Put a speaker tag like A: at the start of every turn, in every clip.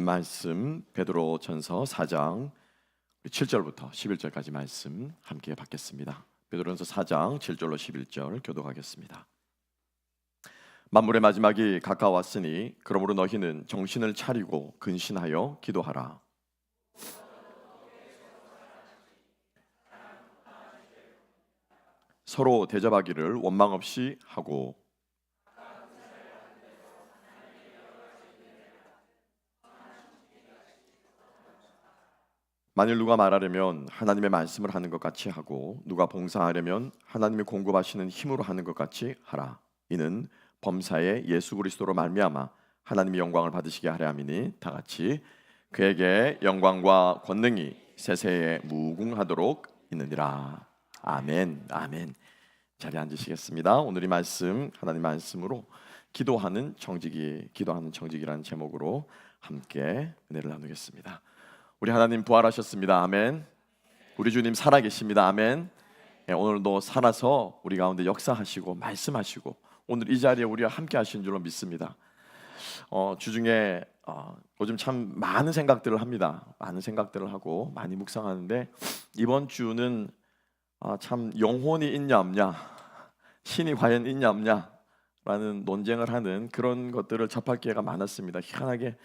A: 말씀 베드로전서 4장 7절부터 11절까지 말씀 함께 받겠습니다. 베드로전서 4장 7절로 11절 교독하겠습니다. 만물의 마지막이 가까웠으니 그러므로 너희는 정신을 차리고 근신하여 기도하라. 서로 대접하기를 원망 없이 하고 만일 누가 말하려면 하나님의 말씀을 하는 것 같이 하고 누가 봉사하려면 하나님이 공급하시는 힘으로 하는 것 같이 하라. 이는 범사에 예수 그리스도로 말미암아 하나님의 영광을 받으시게 하려 함이니 다 같이 그에게 영광과 권능이 세세에 무궁하도록 있느니라. 아멘. 아멘. 자리에 앉으시겠습니다. 오늘 이 말씀 하나님 말씀으로 기도하는 정직이라는 제목으로 함께 은혜를 나누겠습니다. 우리 하나님 부활하셨습니다. 아멘. 우리 주님 살아계십니다. 아멘. 오늘도 살아서 우리 가운데 역사하시고 말씀하시고 오늘 이 자리에 우리와 함께 하신 줄로 믿습니다. 주중에 요즘 참 많은 생각들을 합니다. 많은 생각들을 하고 많이 묵상하는데 이번 주는 참 영혼이 있냐 없냐, 신이 과연 있냐 없냐 라는 논쟁을 하는 그런 것들을 접할 기회가 많았습니다. 희한하게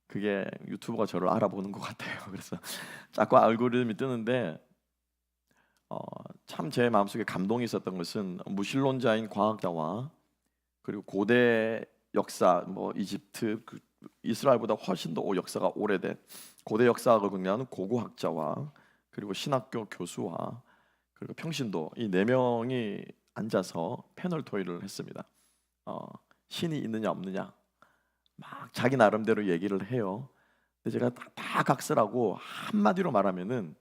A: 그게 유튜브가 저를 알아보는 것 같아요. 그래서 자꾸 알고리즘이 뜨는데 참 제 마음속에 감동이 있었던 것은 무신론자인 과학자와 그리고 고대 역사, 이집트, 이스라엘보다 훨씬 더 역사가 오래된 고대 역사학을 공부하는 고고학자와 그리고 신학교 교수와 그리고 평신도 이 네 명이 앉아서 패널 토의를 했습니다. 신이 있느냐 없느냐 막 자기 나름대로 얘기를 해요. 근데 제가 다 각설하고 한마디로 말하면은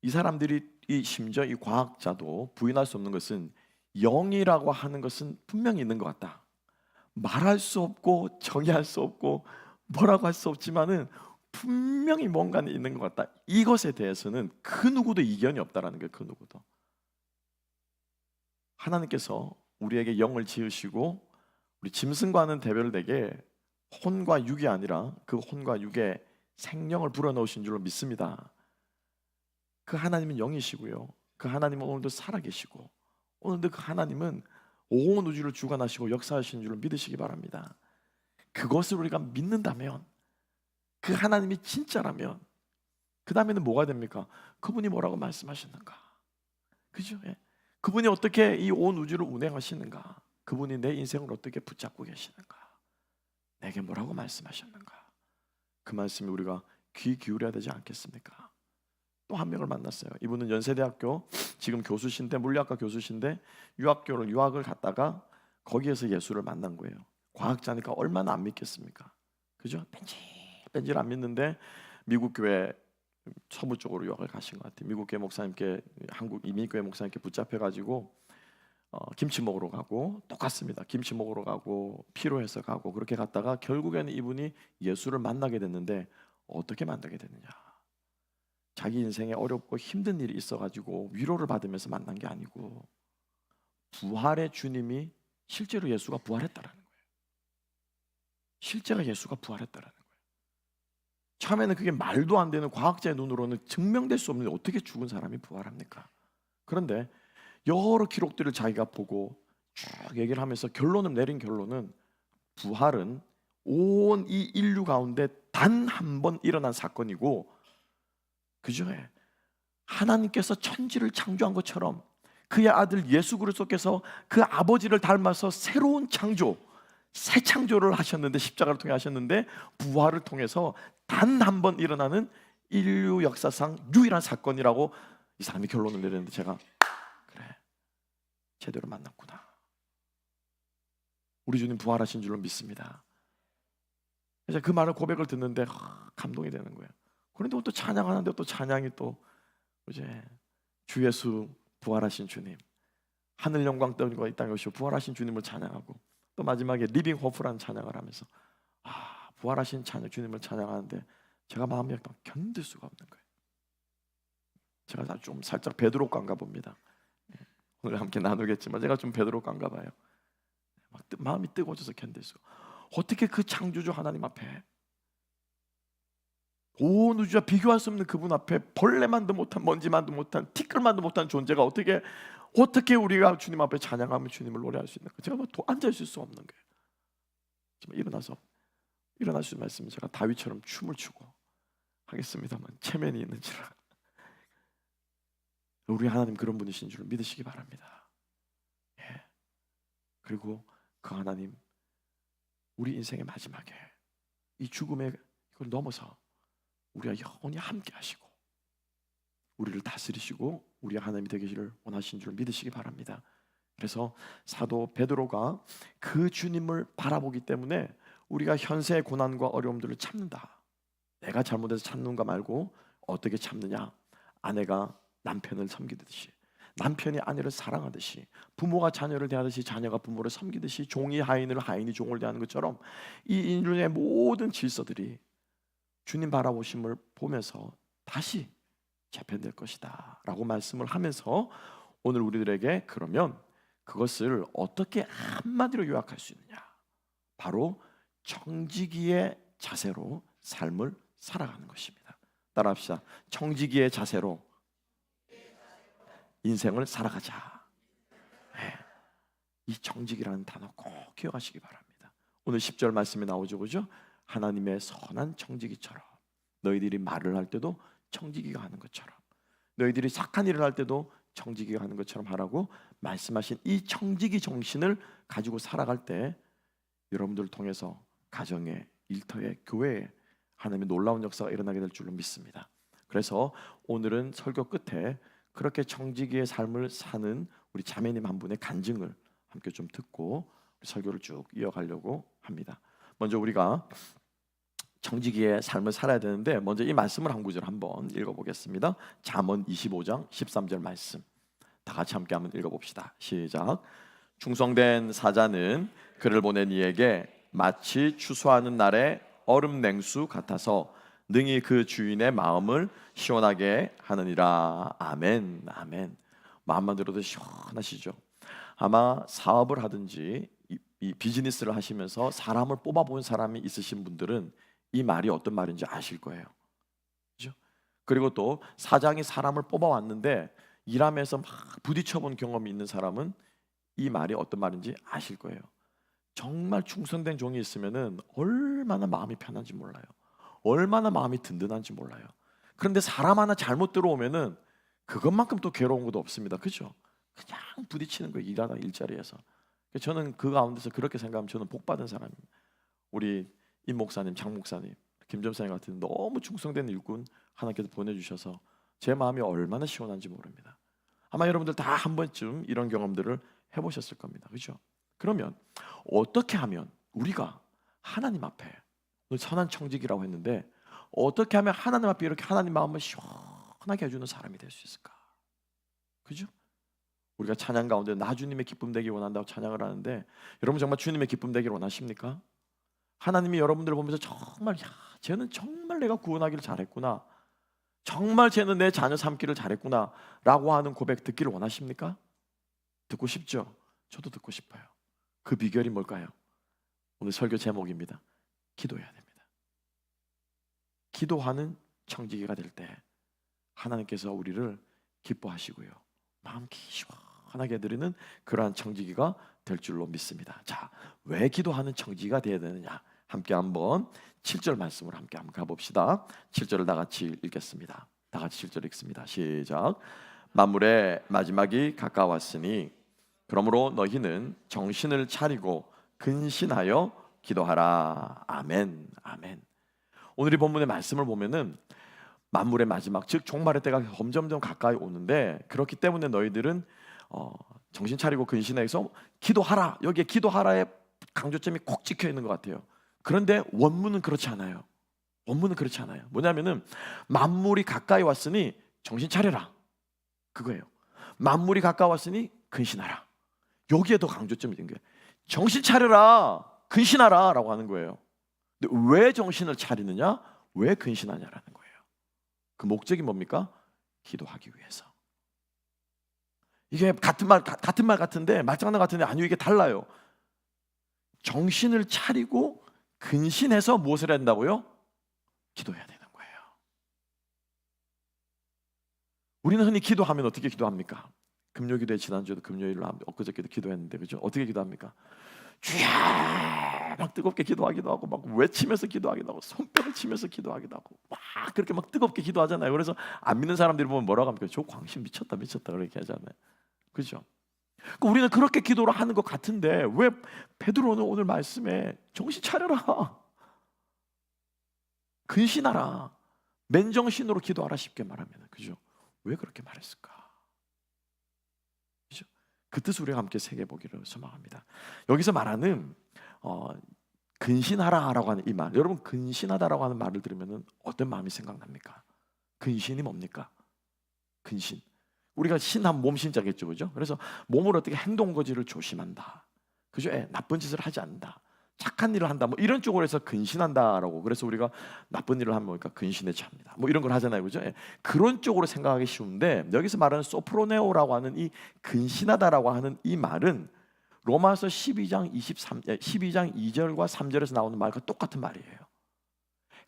A: 이 사람들이 심지어 이 과학자도 부인할 수 없는 것은 영이라고 하는 것은 분명히 있는 것 같다. 말할 수 없고 정의할 수 없고 뭐라고 할 수 없지만은 분명히 뭔가는 있는 것 같다. 이것에 대해서는 그 누구도 이견이 없다라는 거예요. 그 누구도. 하나님께서 우리에게 영을 지으시고 우리 짐승과는 대별되게 혼과 육이 아니라 그 혼과 육의 생명을 불어넣으신 줄로 믿습니다. 그 하나님은 영이시고요. 그 하나님은 오늘도 살아계시고 오늘도 그 하나님은 온 우주를 주관하시고 역사하시는 줄로 믿으시기 바랍니다. 그것을 우리가 믿는다면, 그 하나님이 진짜라면 그 다음에는 뭐가 됩니까? 그분이 뭐라고 말씀하시는가? 그죠? 예. 그분이 어떻게 이 온 우주를 운행하시는가? 그분이 내 인생을 어떻게 붙잡고 계시는가? 내게 뭐라고 말씀하셨는가? 그 말씀이 우리가 귀 기울여야 되지 않겠습니까? 또 한 명을 만났어요. 이분은 연세대학교 지금 교수신데, 물리학과 교수신데 유학을 갔다가 거기에서 예수를 만난 거예요. 과학자니까 얼마나 안 믿겠습니까? 그죠? 뺀질 안 믿는데 미국 교회 서부 쪽으로 유학을 가신 것 같아요. 미국 교회 목사님께, 한국 이민교회 목사님께 붙잡혀가지고 김치 먹으러 가고, 똑같습니다. 김치 먹으러 가고 피로해서 가고 그렇게 갔다가 결국에는 이분이 예수를 만나게 됐는데 어떻게 만나게 됐느냐? 자기 인생에 어렵고 힘든 일이 있어가지고 위로를 받으면서 만난 게 아니고 부활의 주님이 실제로 예수가 부활했다라는 거예요. 실제로 예수가 부활했다라는 거예요. 처음에는 그게 말도 안 되는, 과학자의 눈으로는 증명될 수 없는데 어떻게 죽은 사람이 부활합니까? 그런데 여러 기록들을 자기가 보고 쭉 얘기를 하면서 내린 결론은 부활은 온 이 인류 가운데 단 한 번 일어난 사건이고, 그죠? 하나님께서 천지를 창조한 것처럼 그의 아들 예수 그리스도께서 그 아버지를 닮아서 새로운 창조, 새 창조를 하셨는데, 십자가를 통해 하셨는데 부활을 통해서 단 한 번 일어나는 인류 역사상 유일한 사건이라고 이 사람이 결론을 내렸는데, 제가 그래, 제대로 만났구나. 우리 주님 부활하신 줄로 믿습니다. 그래서 그 말을, 고백을 듣는데 감동이 되는 거예요. 그런데 또 찬양하는데 또 찬양이 또 이제 주 예수 부활하신 주님, 하늘 영광 떨고 이 땅에 오시고 부활하신 주님을 찬양하고, 또 마지막에 리빙 호프라는 찬양을 하면서 부활하신 주님을 찬양하는데 제가 마음이 약간 견딜 수가 없는 거예요. 제가 좀 살짝 베드로간가 봅니다. 오늘 함께 나누겠지만 제가 좀 베드로간가 봐요. 마음이 뜨거워져서 견딜 수가. 어떻게 그 창조주 하나님 앞에 온 우주와 비교할 수 없는 그분 앞에 벌레만도 못한, 먼지만도 못한, 티끌만도 못한 존재가 어떻게 우리가 주님 앞에 찬양하며 주님을 노래할 수 있는 거예요? 제가 뭐 앉아 있을 수 없는 거예요. 정말 일어날 수 있는 말씀은 제가 다윗처럼 춤을 추고 하겠습니다만 체면이 있는지라. 우리 하나님 그런 분이신 줄 믿으시기 바랍니다. 예. 그리고 그 하나님 우리 인생의 마지막에 이 죽음의 이걸 넘어서 우리가 영원히 함께 하시고 우리를 다스리시고 우리 하나님이 되기를 원하신 줄 믿으시기 바랍니다. 그래서 사도 베드로가 그 주님을 바라보기 때문에 우리가 현세의 고난과 어려움들을 참는다. 내가 잘못해서 참는가 말고 어떻게 참느냐? 아내가 남편을 섬기듯이, 남편이 아내를 사랑하듯이, 부모가 자녀를 대하듯이 자녀가 부모를 섬기듯이, 종이 하인을 하인이 종을 대하는 것처럼 이 인류의 모든 질서들이 주님 바라보심을 보면서 다시 재편될 것이다 라고 말씀을 하면서 오늘 우리들에게 그러면 그것을 어떻게 한마디로 요약할 수 있느냐? 바로 청지기의 자세로 삶을 살아가는 것입니다. 따라합시다. 청지기의 자세로 인생을 살아가자. 네. 이 청지기라는 단어 꼭 기억하시기 바랍니다. 오늘 10절 말씀에 나오죠, 그죠? 하나님의 선한 청지기처럼 너희들이 말을 할 때도 청지기가 하는 것처럼, 너희들이 착한 일을 할 때도 청지기가 하는 것처럼 하라고 말씀하신 이 청지기 정신을 가지고 살아갈 때 여러분들을 통해서 가정에, 일터에, 교회에 하나님의 놀라운 역사가 일어나게 될 줄로 믿습니다. 그래서 오늘은 설교 끝에 그렇게 청지기의 삶을 사는 우리 자매님 한 분의 간증을 함께 좀 듣고 설교를 쭉 이어가려고 합니다. 먼저 우리가 청지기의 삶을 살아야 되는데 먼저 이 말씀을 한 구절 한번 읽어보겠습니다. 잠언 25장 13절 말씀 다 같이 함께 한번 읽어봅시다. 시작. 충성된 사자는 그를 보낸 이에게 마치 추수하는 날의 얼음 냉수 같아서 능히 그 주인의 마음을 시원하게 하느니라. 아멘. 아멘. 마음만 들어도 시원하시죠? 아마 사업을 하든지 이 비즈니스를 하시면서 사람을 뽑아본 사람이 있으신 분들은 이 말이 어떤 말인지 아실 거예요. 그렇죠? 그리고 또 사장이 사람을 뽑아왔는데 일하면서 막 부딪혀본 경험이 있는 사람은 이 말이 어떤 말인지 아실 거예요. 정말 충성된 종이 있으면은 얼마나 마음이 편한지 몰라요. 얼마나 마음이 든든한지 몰라요. 그런데 사람 하나 잘못 들어오면은 그것만큼 또 괴로운 것도 없습니다. 그죠? 그냥 부딪히는 거예요. 일하다 일자리에서. 저는 그 가운데서 그렇게 생각하면 저는 복 받은 사람입니다. 우리 임 목사님, 장 목사님, 김 전사님 같은 너무 충성된 일꾼 하나님께서 보내주셔서 제 마음이 얼마나 시원한지 모릅니다. 아마 여러분들 다 한 번쯤 이런 경험들을 해보셨을 겁니다. 그렇죠? 그러면 어떻게 하면 우리가 하나님 앞에 오늘 선한 청지기라고 했는데 어떻게 하면 하나님 앞에 이렇게 하나님 마음을 시원하게 해주는 사람이 될 수 있을까? 그죠? 우리가 찬양 가운데 나 주님의 기쁨 되기 원한다고 찬양을 하는데 여러분 정말 주님의 기쁨 되기를 원하십니까? 하나님이 여러분들을 보면서 정말 쟤는 정말 내가 구원하기를 잘했구나, 정말 쟤는 내 자녀 삼기를 잘했구나 라고 하는 고백 듣기를 원하십니까? 듣고 싶죠? 저도 듣고 싶어요. 그 비결이 뭘까요? 오늘 설교 제목입니다. 기도해야 됩니다. 기도하는 청지기가 될 때 하나님께서 우리를 기뻐하시고요, 마음 시원하게 해드리는 그러한 청지기가 될 줄로 믿습니다. 자, 왜 기도하는 청지기가 되어야 되느냐? 함께 한번 7절 말씀을 함께 한번 가봅시다. 7절을 다 같이 읽겠습니다. 다 같이 7절 읽습니다. 시작. 만물의 마지막이 가까웠으니 그러므로 너희는 정신을 차리고 근신하여 기도하라. 아멘. 아멘. 오늘 이 본문의 말씀을 보면은 만물의 마지막, 즉 종말의 때가 점점점 가까이 오는데 그렇기 때문에 너희들은 정신 차리고 근신해서 기도하라. 여기에 기도하라의 강조점이 콕 찍혀 있는 것 같아요. 그런데 원문은 그렇지 않아요. 원문은 그렇지 않아요. 뭐냐면은 만물이 가까이 왔으니 정신 차려라, 그거예요. 만물이 가까웠으니 근신하라. 여기에 더 강조점이 된 거예요. 정신 차려라, 근신하라 라고 하는 거예요. 근데 왜 정신을 차리느냐, 왜 근신하냐라는 거예요. 그 목적이 뭡니까? 기도하기 위해서. 이게 같은 말 같은데 말장난 같은데 아니요, 이게 달라요. 정신을 차리고 근신해서 무엇을 해야 된다고요? 기도해야 되는 거예요. 우리는 흔히 기도하면 어떻게 기도합니까? 금요기도에 지난주에도 금요일로 엊그저께도 기도했는데 그죠? 어떻게 기도합니까? 주여 막 뜨겁게 기도하기도 하고 막 외치면서 기도하기도 하고 손뼉을 치면서 기도하기도 하고 막 그렇게 막 뜨겁게 기도하잖아요. 그래서 안 믿는 사람들이 보면 뭐라고 합니까? 저 광신 미쳤다 그렇게 하잖아요. 그죠? 우리는 그렇게 기도를 하는 것 같은데 왜 베드로는 오늘 말씀에 정신 차려라, 근신하라, 맨정신으로 기도하라 쉽게 말하면 그죠? 왜 그렇게 말했을까? 그죠? 그 뜻을 우리가 함께 새겨보기를 소망합니다. 여기서 말하는 근신하라라고 하는 이 말, 여러분 근신하다라고 하는 말을 들으면 어떤 마음이 생각납니까? 근신이 뭡니까? 근신, 우리가 신한 몸 신자겠죠, 그죠? 그래서 몸을 어떻게 행동거지를 조심한다, 그죠? 나쁜 짓을 하지 않는다, 착한 일을 한다, 뭐 이런 쪽으로 해서 근신한다라고. 그래서 우리가 나쁜 일을 하면 뭐니까 근신에 처합니다, 뭐 이런 걸 하잖아요, 그죠? 그런 쪽으로 생각하기 쉬운데 여기서 말하는 소프로네오라고 하는 이 근신하다라고 하는 이 말은 로마서 12장 2절과 3절에서 나오는 말과 똑같은 말이에요.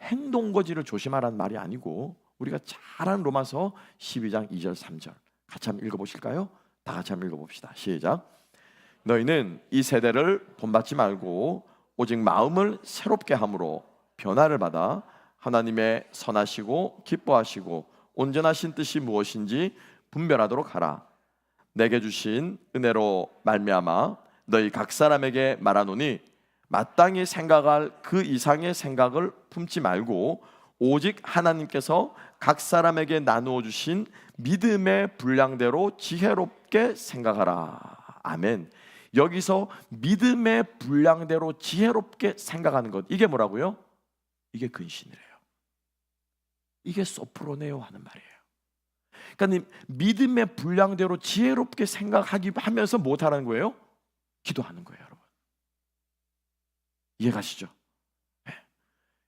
A: 행동거지를 조심하라는 말이 아니고 우리가 잘 아는 로마서 12장 2절 3절 같이 한번 읽어보실까요? 다 같이 한번 읽어봅시다. 시작. 너희는 이 세대를 본받지 말고 오직 마음을 새롭게 함으로 변화를 받아 하나님의 선하시고 기뻐하시고 온전하신 뜻이 무엇인지 분별하도록 하라. 내게 주신 은혜로 말미암아 너희 각 사람에게 말하노니 마땅히 생각할 그 이상의 생각을 품지 말고 오직 하나님께서 각 사람에게 나누어 주신 믿음의 분량대로 지혜롭게 생각하라. 아멘. 여기서 믿음의 분량대로 지혜롭게 생각하는 것, 이게 뭐라고요? 이게 근신이래요. 이게 소프로네오 하는 말이에요. 그러니까 믿음의 분량대로 지혜롭게 생각하기 하면서 뭐 하라는 거예요? 기도하는 거예요, 여러분. 이해가시죠?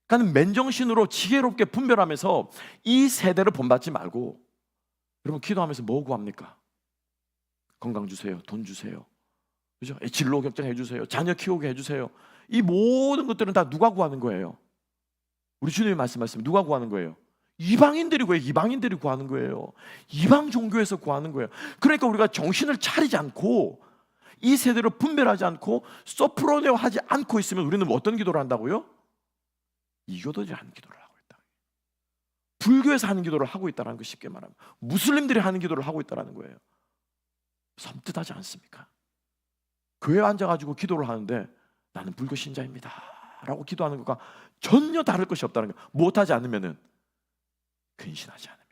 A: 그러니까 맨정신으로 지혜롭게 분별하면서 이 세대를 본받지 말고, 여러분 기도하면서 뭐 구합니까? 건강 주세요, 돈 주세요, 그죠? 진로 결정해 주세요, 자녀 키우게 해주세요. 이 모든 것들은 다 누가 구하는 거예요? 우리 주님이 말씀하시면 누가 구하는 거예요? 이방인들이 구해요. 이방인들이 구하는 거예요. 이방 종교에서 구하는 거예요. 그러니까 우리가 정신을 차리지 않고 이 세대를 분별하지 않고 소프로네오 하지 않고 있으면 우리는 어떤 기도를 한다고요? 이교도들이 하는 기도를 하고 있다. 불교에서 하는 기도를 하고 있다는 거, 쉽게 말하면 무슬림들이 하는 기도를 하고 있다는 거예요. 섬뜩하지 않습니까? 교회에 앉아가지고 기도를 하는데 나는 불교 신자입니다 라고 기도하는 것과 전혀 다를 것이 없다는 거예요. 못하지 않으면은, 근신하지 않으면,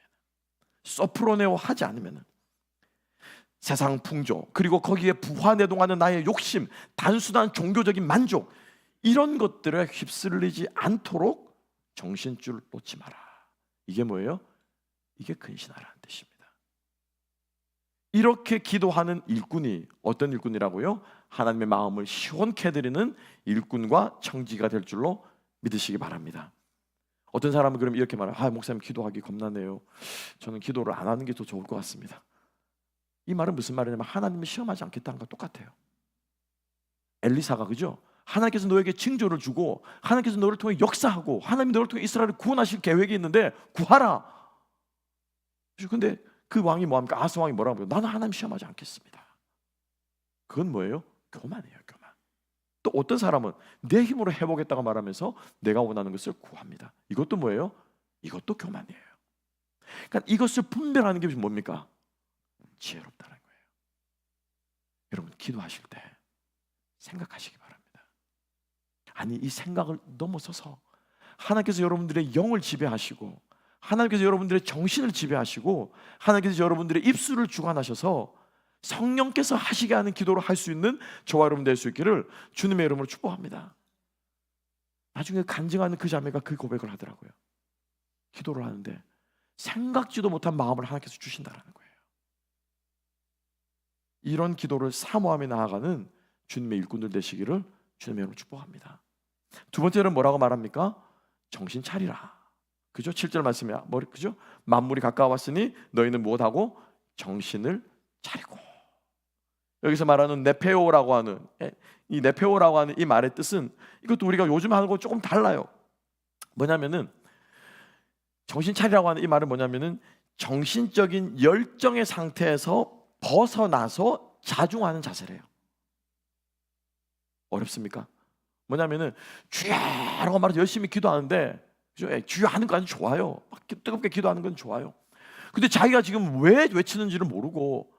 A: 소프로네오 하지 않으면, 세상 풍조 그리고 거기에 부화내동하는 나의 욕심, 단순한 종교적인 만족, 이런 것들에 휩쓸리지 않도록 정신줄 놓지 마라. 이게 뭐예요? 이게 근신하라는 뜻입니다. 이렇게 기도하는 일꾼이 어떤 일꾼이라고요? 하나님의 마음을 시원케 해드리는 일꾼과 청지가 될 줄로 믿으시기 바랍니다. 어떤 사람은 그럼 이렇게 말해요. 목사님 기도하기 겁나네요. 저는 기도를 안 하는 게 더 좋을 것 같습니다. 이 말은 무슨 말이냐면 하나님을 시험하지 않겠다는 것과 똑같아요. 엘리사가, 그죠? 하나님께서 너에게 징조를 주고 하나님께서 너를 통해 역사하고 하나님이 너를 통해 이스라엘을 구원하실 계획이 있는데 구하라. 근데 그 왕이 뭐합니까? 아스 왕이 뭐라고 해요? 나는 하나님 시험하지 않겠습니다. 그건 뭐예요? 교만이에요, 교만. 또 어떤 사람은 내 힘으로 해보겠다고 말하면서 내가 원하는 것을 구합니다. 이것도 뭐예요? 이것도 교만이에요. 그러니까 이것을 분별하는 게 뭡니까? 지혜롭다는 거예요. 여러분 기도하실 때 생각하시기 바랍니다. 아니, 이 생각을 넘어서서 하나님께서 여러분들의 영을 지배하시고 하나님께서 여러분들의 정신을 지배하시고 하나님께서 여러분들의 입술을 주관하셔서 성령께서 하시게 하는 기도를 할 수 있는 저와 여러분 될 수 있기를 주님의 이름으로 축복합니다. 나중에 간증하는 그 자매가 그 고백을 하더라고요. 기도를 하는데 생각지도 못한 마음을 하나님께서 주신다는 거예요. 이런 기도를 사모하며 나아가는 주님의 일꾼들 되시기를 주님의 이름으로 축복합니다. 두 번째는 뭐라고 말합니까? 정신 차리라. 그죠? 7절 말씀이야. 그죠? 만물이 가까웠으니 너희는 무엇하고? 정신을 차리고. 여기서 말하는 네페오라고 하는 이 네페오라고 하는 이 말의 뜻은, 이것도 우리가 요즘 하는 거 조금 달라요. 뭐냐면은 정신 차리라고 하는 이 말은 뭐냐면은 정신적인 열정의 상태에서 벗어나서 자중하는 자세래요. 어렵습니까? 뭐냐면은 주야라고 말해서 열심히 기도하는데, 주야 하는 건 아주 좋아요. 막 뜨겁게 기도하는 건 좋아요. 근데 자기가 지금 왜 외치는지를 모르고,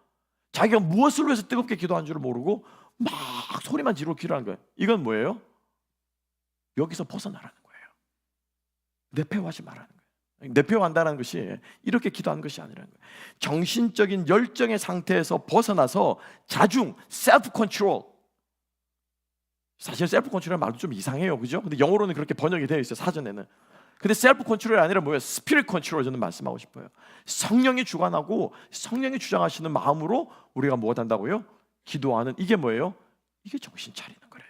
A: 자기가 무엇을 위해서 뜨겁게 기도하는 줄 모르고 막 소리만 지르고 기도하는 거예요. 이건 뭐예요? 여기서 벗어나라는 거예요. 내페워하지 말라는 거예요. 내페워한다는 것이 이렇게 기도하는 것이 아니라는 거예요. 정신적인 열정의 상태에서 벗어나서 자중, 셀프 컨트롤. 사실 셀프 컨트롤 말도 좀 이상해요, 그죠? 근데 영어로는 그렇게 번역이 되어 있어요, 사전에는. 근데 셀프 컨트롤이 아니라 뭐예요? 스피릿 컨트롤 저는 말씀하고 싶어요. 성령이 주관하고 성령이 주장하시는 마음으로 우리가 무엇 한다고요? 기도하는, 이게 뭐예요? 이게 정신 차리는 거예요.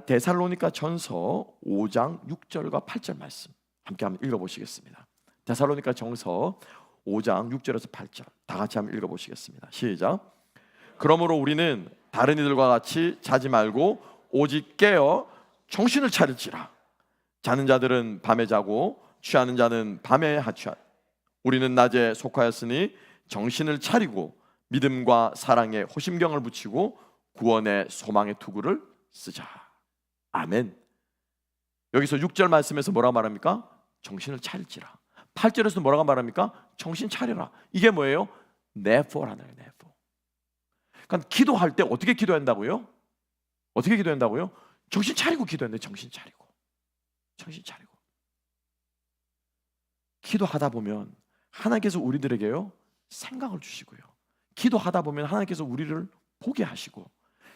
A: 데살로니가 전서 5장 6절과 8절 말씀 함께 한번 읽어보시겠습니다. 데살로니가 전서 5장 6절에서 8절 다 같이 한번 읽어보시겠습니다. 시작. 그러므로 우리는 다른 이들과 같이 자지 말고 오직 깨어 정신을 차릴지라. 자는 자들은 밤에 자고 취하는 자는 밤에 하취하라. 우리는 낮에 속하였으니 정신을 차리고 믿음과 사랑에 호심경을 붙이고 구원의 소망의 투구를 쓰자. 아멘. 여기서 6절 말씀에서 뭐라고 말합니까? 정신을 차릴지라. 8절에서 뭐라고 말합니까? 정신 차려라. 이게 뭐예요? Therefore 하나요. Therefore. 그러니까 기도할 때 어떻게 기도한다고요? 어떻게 기도한다고요? 정신 차리고 기도한대. 정신 차리고. 정신 차리고. 기도하다 보면 하나님께서 우리들에게요 생각을 주시고요. 기도하다 보면 하나님께서 우리를 보게 하시고,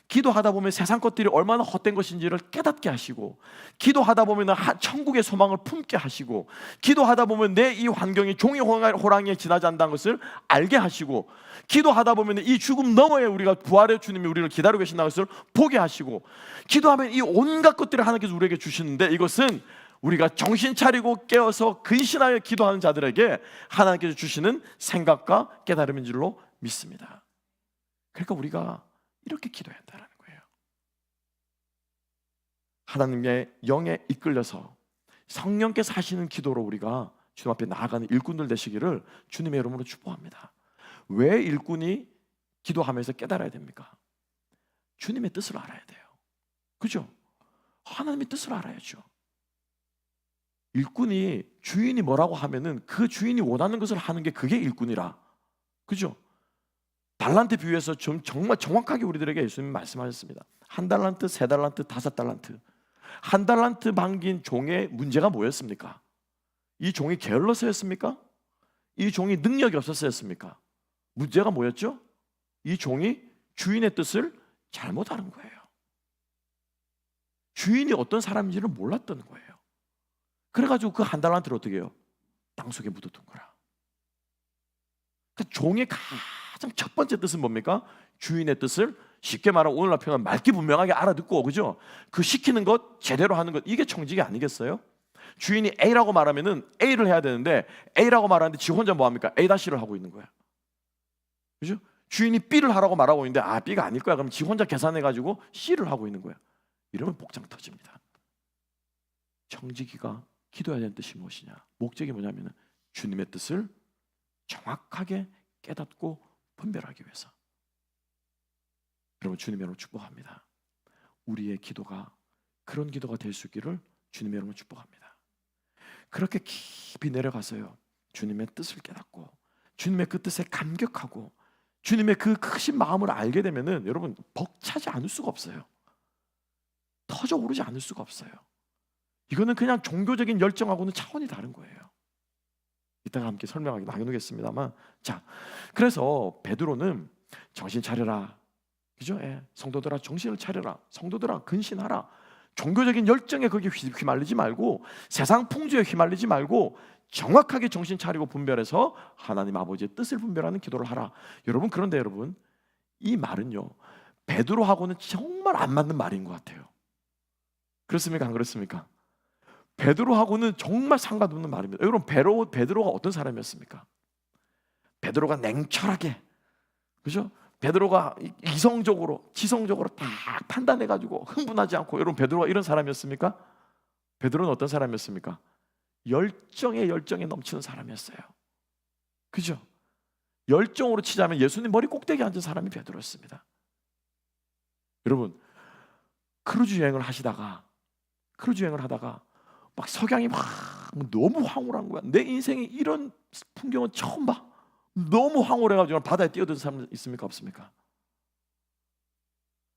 A: 기도하다 보면 세상 것들이 얼마나 헛된 것인지를 깨닫게 하시고, 기도하다 보면 천국의 소망을 품게 하시고, 기도하다 보면 내 이 환경이 종이 호랑이에 지나지 않는다는 것을 알게 하시고, 기도하다 보면 이 죽음 너머에 우리가 부활의 주님이 우리를 기다리고 계신다는 것을 보게 하시고, 기도하면 이 온갖 것들을 하나님께서 우리에게 주시는데, 이것은 우리가 정신 차리고 깨어서 근신하여 기도하는 자들에게 하나님께서 주시는 생각과 깨달음인 줄로 믿습니다. 그러니까 우리가 이렇게 기도해야 한다는 거예요. 하나님의 영에 이끌려서 성령께서 하시는 기도로 우리가 주님 앞에 나아가는 일꾼들 되시기를 주님의 이름으로 축복합니다. 왜 일꾼이 기도하면서 깨달아야 됩니까? 주님의 뜻을 알아야 돼요. 그죠? 하나님의 뜻을 알아야죠. 일꾼이 주인이 뭐라고 하면은 그 주인이 원하는 것을 하는 게 그게 일꾼이라. 그죠? 달란트 비유에서 정말 정확하게 우리들에게 예수님이 말씀하셨습니다. 1달란트, 3달란트, 5달란트. 1달란트 반긴 종의 문제가 뭐였습니까? 이 종이 게을러서였습니까? 이 종이 능력이 없었습니까? 문제가 뭐였죠? 이 종이 주인의 뜻을 잘못 알은 거예요. 주인이 어떤 사람인지를 몰랐던 거예요. 그래가지고 그 1달란트를 어떻게 해요? 땅속에 묻어둔 거라. 그러니까 종의 가장 첫 번째 뜻은 뭡니까? 주인의 뜻을 쉽게 말하면 오늘날 표현은 말기분명하게 알아듣고, 그죠? 그 시키는 것 제대로 하는 것, 이게 청직이 아니겠어요? 주인이 A라고 말하면은 A를 해야 되는데 A라고 말하는데 지 혼자 뭐합니까? A-를 하고 있는 거야. 그죠? 주인이 B를 하라고 말하고 있는데 B가 아닐 거야. 그럼 지 혼자 계산해가지고 C를 하고 있는 거야. 이러면 복장 터집니다. 청지기가 기도해야 되는 뜻이 무엇이냐? 목적이 뭐냐면은 주님의 뜻을 정확하게 깨닫고 분별하기 위해서. 여러분, 주님의 이름으로 축복합니다. 우리의 기도가 그런 기도가 될 수 있기를 주님의 이름으로 축복합니다. 그렇게 깊이 내려가서요, 주님의 뜻을 깨닫고 주님의 그 뜻에 감격하고 주님의 그 크신 마음을 알게 되면은 여러분, 벅차지 않을 수가 없어요. 터져 오르지 않을 수가 없어요. 이거는 그냥 종교적인 열정하고는 차원이 다른 거예요. 이따가 함께 설명하기 나누겠습니다만, 자, 그래서 베드로는 정신 차려라, 그죠? 성도들아 정신을 차려라, 성도들아 근신하라. 종교적인 열정에 거기 휘말리지 말고 세상 풍조에 휘말리지 말고 정확하게 정신 차리고 분별해서 하나님 아버지의 뜻을 분별하는 기도를 하라. 여러분, 그런데 여러분, 이 말은요 베드로하고는 정말 안 맞는 말인 것 같아요. 그렇습니까? 안 그렇습니까? 베드로하고는 정말 상관없는 말입니다. 여러분, 베드로가 어떤 사람이었습니까? 베드로가 냉철하게, 그죠? 베드로가 이성적으로, 지성적으로 딱 판단해가지고 흥분하지 않고, 여러분, 베드로가 이런 사람이었습니까? 베드로는 어떤 사람이었습니까? 열정에 넘치는 사람이었어요. 그죠? 열정으로 치자면 예수님 머리 꼭대기에 앉은 사람이 베드로였습니다. 여러분, 크루즈 여행을 하다가 막 석양이 막 너무 황홀한 거야. 내 인생에 이런 풍경은 처음 봐. 너무 황홀해가지고 바다에 뛰어든 사람 있습니까? 없습니까?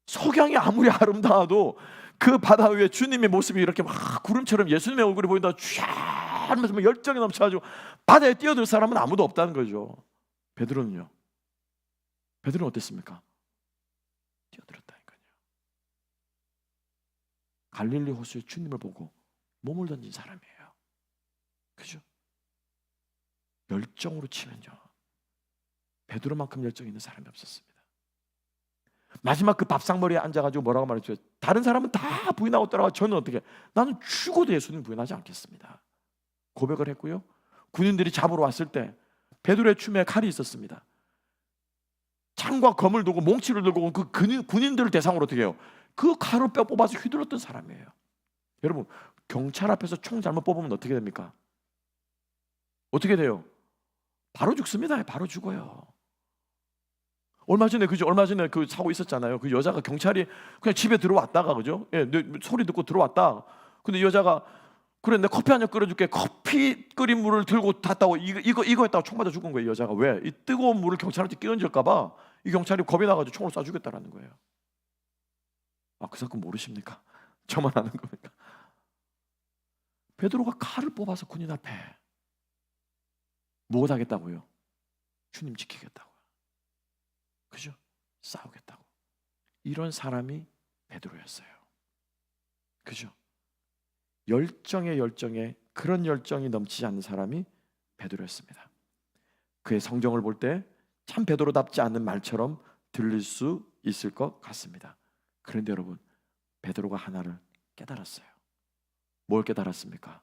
A: 석양이 아무리 아름다워도 그 바다 위에 주님의 모습이 이렇게 막 구름처럼 예수님의 얼굴이 보인다 쫙 하면서 열정이 넘쳐가지고 바다에 뛰어들 사람은 아무도 없다는 거죠. 베드로는요? 베드로는 어땠습니까? 뛰어들었다니까요. 갈릴리 호수에 주님을 보고 몸을 던진 사람이에요. 그죠? 열정으로 치면요, 베드로만큼 열정 있는 사람이 없었습니다. 마지막 그 밥상머리에 앉아가지고 뭐라고 말했죠? 다른 사람은 다 부인하고 따라가, 저는 어떻게? 나는 죽어도 예수님 부인하지 않겠습니다. 고백을 했고요. 군인들이 잡으러 왔을 때 베드로의 춤에 칼이 있었습니다. 창과 검을 두고 몽치를 들고 온 그 군인들을 대상으로 어떻게 해요? 그 칼을 뼈 뽑아서 휘둘렀던 사람이에요. 여러분, 경찰 앞에서 총 잘못 뽑으면 어떻게 됩니까? 어떻게 돼요? 바로 죽습니다. 바로 죽어요. 얼마 전에 그 사고 있었잖아요. 그 여자가 경찰이 그냥 집에 들어왔다가, 그죠? 예, 소리 듣고 들어왔다. 근데 여자가, 그래, 내 커피 한 잔 끓여줄게. 커피 끓인 물을 들고 탔다고 이거 했다고 총 맞아 죽은 거예요. 여자가. 왜? 이 뜨거운 물을 경찰한테 끼얹을까봐 이 경찰이 겁이 나가지고 총을 쏴주겠다라는 거예요. 아, 그 사건 모르십니까? 저만 아는 겁니까? 베드로가 칼을 뽑아서 군인 앞에 뭐 하겠다고요? 주님 지키겠다고요. 그죠? 싸우겠다고. 이런 사람이 베드로였어요. 그죠? 열정에 그런 열정이 넘치지 않는 사람이 베드로였습니다. 그의 성경을 볼 때 참 베드로답지 않은 말처럼 들릴 수 있을 것 같습니다. 그런데 여러분, 베드로가 하나를 깨달았어요. 뭘 깨달았습니까?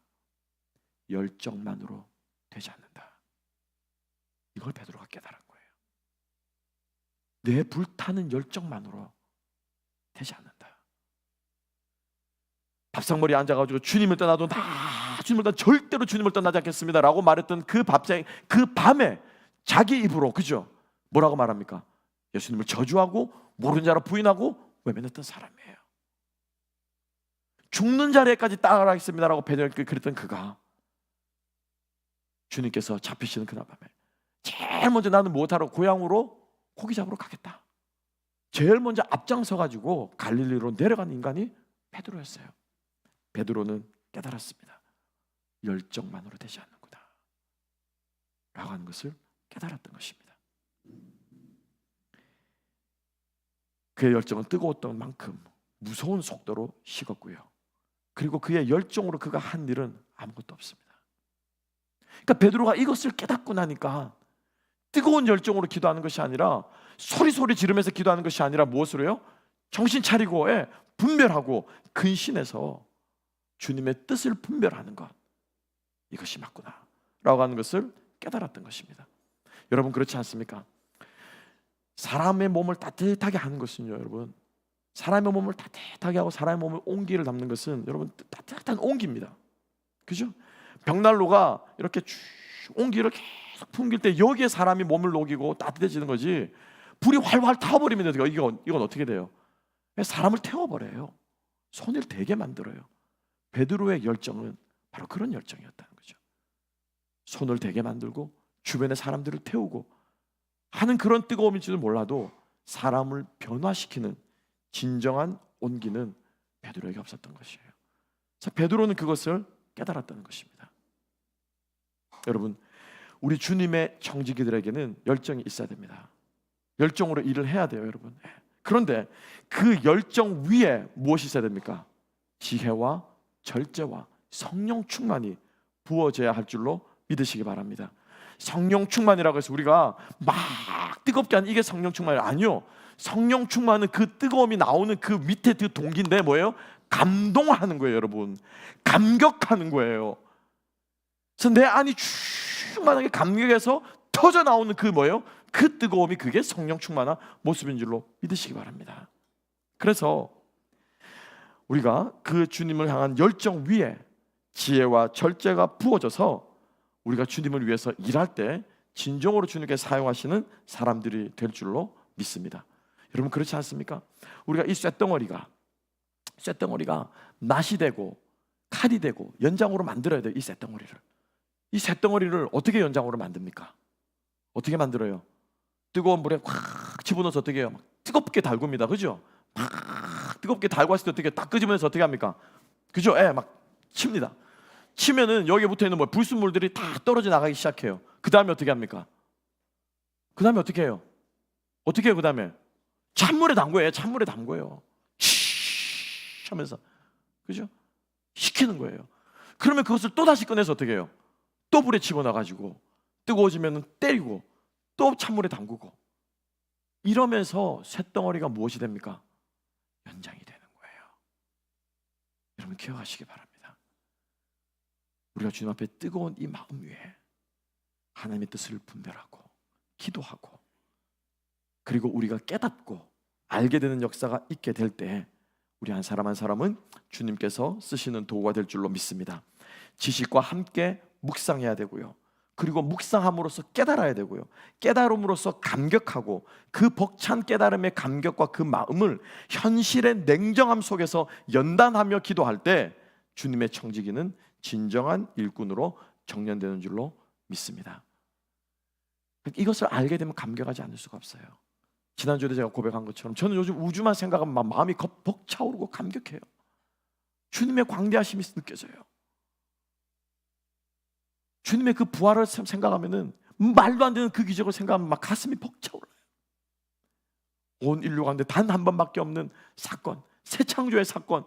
A: 열정만으로 되지 않는다. 이걸 베드로가 깨달은 거예요. 내 불타는 열정만으로 되지 않는다. 밥상머리에 앉아가지고 주님을 떠나도 절대로 주님을 떠나지 않겠습니다 라고 말했던 그 밤에 자기 입으로, 그죠? 뭐라고 말합니까? 예수님을 저주하고 모르는 자로 부인하고 외면했던 사람이에요. 죽는 자리에까지 따라가겠습니다라고 그랬던 그가 주님께서 잡히시는 그날 밤에 제일 먼저 나는 무엇하러 고향으로 고기 잡으러 가겠다. 제일 먼저 앞장서가지고 갈릴리로 내려간 인간이 베드로였어요. 베드로는 깨달았습니다. 열정만으로 되지 않는구나 라고 하는 것을 깨달았던 것입니다. 그의 열정은 뜨거웠던 만큼 무서운 속도로 식었고요. 그리고 그의 열정으로 그가 한 일은 아무것도 없습니다. 그러니까 베드로가 이것을 깨닫고 나니까 뜨거운 열정으로 기도하는 것이 아니라 소리 지르면서 기도하는 것이 아니라 무엇으로요? 정신 차리고 분별하고 근신해서 주님의 뜻을 분별하는 것, 이것이 맞구나 라고 하는 것을 깨달았던 것입니다. 여러분, 그렇지 않습니까? 사람의 몸을 따뜻하게 하는 것은요, 여러분, 사람의 몸을 따뜻하게 하고 사람의 몸을 온기를 담는 것은 여러분 따뜻한 온기입니다. 그죠? 벽난로가 이렇게 온기를 계속 풍길 때 여기에 사람이 몸을 녹이고 따뜻해지는 거지, 불이 활활 타버리면 이건 어떻게 돼요? 사람을 태워버려요. 손을 되게 만들어요. 베드로의 열정은 바로 그런 열정이었다는 거죠. 손을 되게 만들고 주변의 사람들을 태우고 하는 그런 뜨거움일지도 몰라도 사람을 변화시키는 진정한 온기는 베드로에게 없었던 것이에요. 자, 베드로는 그것을 깨달았다는 것입니다. 여러분, 우리 주님의 청지기들에게는 열정이 있어야 됩니다. 열정으로 일을 해야 돼요, 여러분. 그런데 그 열정 위에 무엇이 있어야 됩니까? 지혜와 절제와 성령 충만이 부어져야 할 줄로 믿으시기 바랍니다. 성령 충만이라고 해서 우리가 막 뜨겁게 하는 이게 성령 충만이 아니요. 성령 충만은 그 뜨거움이 나오는 그 밑에 그 동기인데 뭐예요? 감동하는 거예요, 여러분. 감격하는 거예요. 그래서 내 안이 충만하게 감격해서 터져 나오는 그 뭐예요? 그 뜨거움이, 그게 성령 충만한 모습인 줄로 믿으시기 바랍니다. 그래서 우리가 그 주님을 향한 열정 위에 지혜와 절제가 부어져서 우리가 주님을 위해서 일할 때 진정으로 주님께 사용하시는 사람들이 될 줄로 믿습니다. 여러분 그렇지 않습니까? 우리가 이 쇳덩어리가 낫이 되고 칼이 되고 연장으로 만들어야 돼요. 이 쇳덩어리를 어떻게 연장으로 만듭니까? 어떻게 만들어요? 뜨거운 물에 확 집어넣어서 어떻게 해요? 막 뜨겁게 달굽니다. 그죠? 막 뜨겁게 달고 했을 때 어떻게 딱 끄집어내서 어떻게 합니까? 그죠? 막 칩니다. 치면은 여기에 붙어있는 불순물들이 다 떨어져 나가기 시작해요. 그 다음에 어떻게 합니까? 그 다음에 어떻게 해요? 어떻게 해요? 그 다음에 찬물에 담궈요. 쉬 하면서, 그죠? 식히는 거예요. 그러면 그것을 또 다시 꺼내서 어떻게 해요? 또 불에 집어넣어가지고 뜨거워지면 때리고 또 찬물에 담그고, 이러면서 쇳덩어리가 무엇이 됩니까? 연장이 되는 거예요. 여러분 기억하시기 바랍니다. 우리가 주님 앞에 뜨거운 이 마음 위에 하나님의 뜻을 분별하고 기도하고, 그리고 우리가 깨닫고 알게 되는 역사가 있게 될 때 우리 한 사람 한 사람은 주님께서 쓰시는 도구가 될 줄로 믿습니다. 지식과 함께 묵상해야 되고요. 그리고 묵상함으로써 깨달아야 되고요. 깨달음으로써 감격하고, 그 벅찬 깨달음의 감격과 그 마음을 현실의 냉정함 속에서 연단하며 기도할 때 주님의 청지기는 진정한 일꾼으로 정련되는 줄로 믿습니다. 이것을 알게 되면 감격하지 않을 수가 없어요. 지난주에도 제가 고백한 것처럼 저는 요즘 우주만 생각하면 마음이 벅차오르고 감격해요. 주님의 광대하심이 느껴져요. 주님의 그 부활을 생각하면은, 말도 안 되는 그 기적을 생각하면 막 가슴이 벅차올라요. 온 인류 가운데 단 한 번밖에 없는 사건, 새 창조의 사건.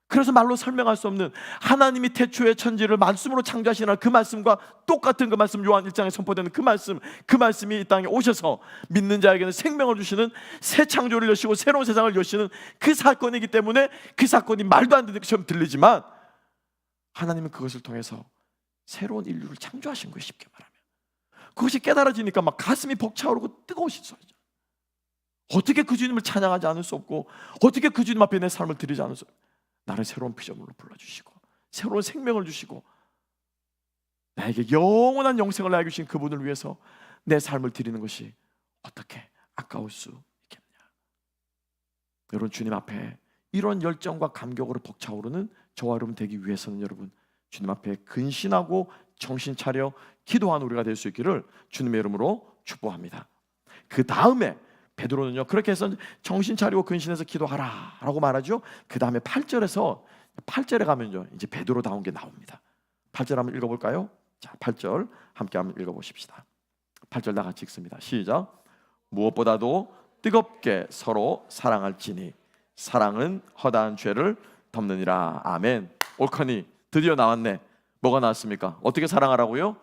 A: 그래서 말로 설명할 수 없는 하나님이 태초에 천지를 말씀으로 창조하시는 그 말씀과 똑같은 그 말씀, 요한 1장에 선포되는 그 말씀이 이 땅에 오셔서 믿는 자에게는 생명을 주시는, 새 창조를 여시고 새로운 세상을 여시는 그 사건이기 때문에 그 사건이 말도 안 되는 것처럼 들리지만, 하나님은 그것을 통해서 새로운 인류를 창조하신 거예요. 쉽게 말하면 그것이 깨달아지니까 막 가슴이 벅차오르고 뜨거우시죠. 어떻게 그 주님을 찬양하지 않을 수 없고, 어떻게 그 주님 앞에 내 삶을 드리지 않을 수 없고, 나를 새로운 피조물로 불러주시고 새로운 생명을 주시고 나에게 영원한 영생을 나에게 주신 그분을 위해서 내 삶을 드리는 것이 어떻게 아까울 수 있겠냐. 여러분 주님 앞에 이런 열정과 감격으로 벅차오르는 저와 여러분 되기 위해서는, 여러분 주님 앞에 근신하고 정신 차려 기도하는 우리가 될 수 있기를 주님의 이름으로 축복합니다. 그 다음에 베드로는요, 그렇게 해서 정신 차리고 근신해서 기도하라 라고 말하죠. 그 다음에 8절에 가면요, 이제 베드로다운 게 나옵니다. 8절 한번 읽어볼까요? 자, 8절 함께 한번 읽어보십시다. 8절 다 같이 읽습니다. 시작. 무엇보다도 뜨겁게 서로 사랑할지니 사랑은 허다한 죄를 덮느니라. 아멘. 옳거니 드디어 나왔네. 뭐가 나왔습니까? 어떻게 사랑하라고요?